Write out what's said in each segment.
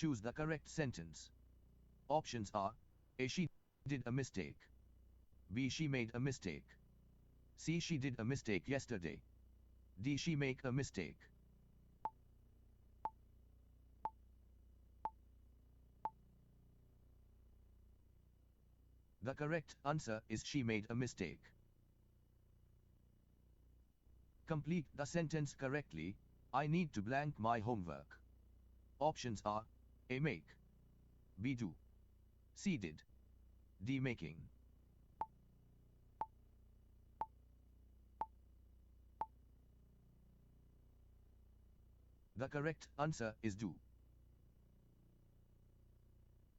Choose the correct sentence. Options are A. She did a mistake. B. She made a mistake. C. She did a mistake yesterday. D. She make a mistake. The correct answer is she made a mistake. Complete the sentence correctly. I need to blank my homework. Options are A. Make. B. Do. C. Did. D. Making. The correct answer is do.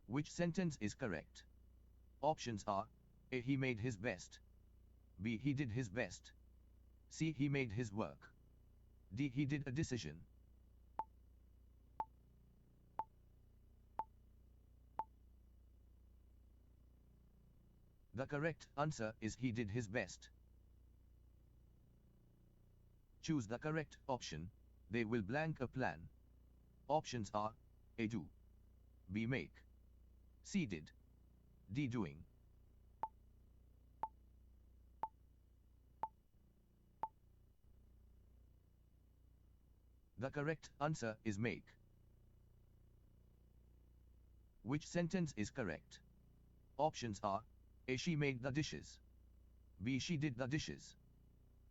Which sentence is correct? Options are A. He made his best. B. He did his best. C. He made his work. D. He did a decision. The correct answer is he did his best. Choose the correct option. They will blank a plan. Options are A. Do. B. Make. C. Did. D. Doing. The correct answer is make. Which sentence is correct? Options are A. She made the dishes. B. She did the dishes.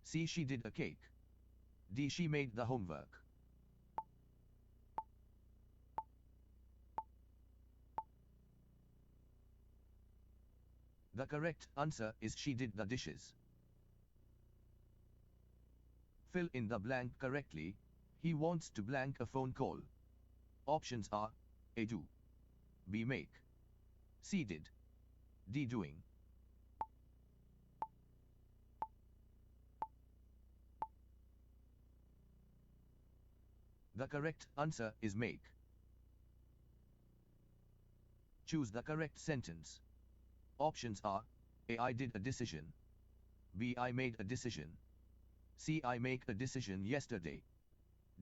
C. She did a cake. D. She made the homework. The correct answer is she did the dishes. Fill in the blank correctly. He wants to blank a phone call. Options are A. Do. B. Make. C. Did. D. Doing. The correct answer is make. Choose the correct sentence. Options are A. I did a decision. B. I made a decision. C. I make a decision yesterday.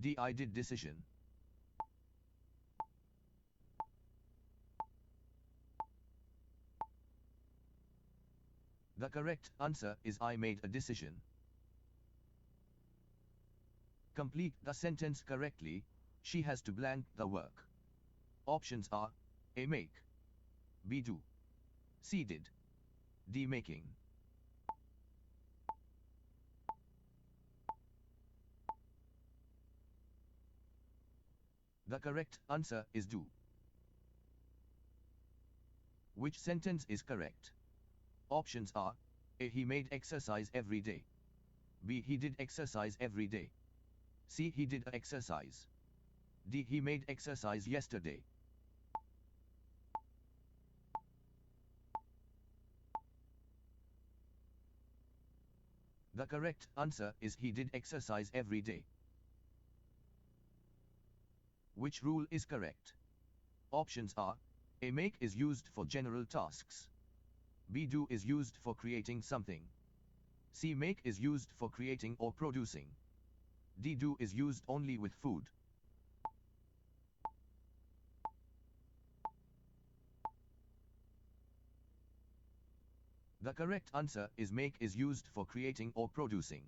D. I did decision. The correct answer is I made a decision. Complete the sentence correctly. She has to blank the work. Options are A. Make. B. Do. C. Did. D. Making. The correct answer is do. Which sentence is correct? Options are A. He made exercise every day. B. He did exercise every day. C. He did exercise. D. He made exercise yesterday. The correct answer is he did exercise every day. Which rule is correct? Options are A. Make is used for general tasks. B. Do is used for creating something. C. Make is used for creating or producing. D. Do is used only with food. The correct answer is make is used for creating or producing.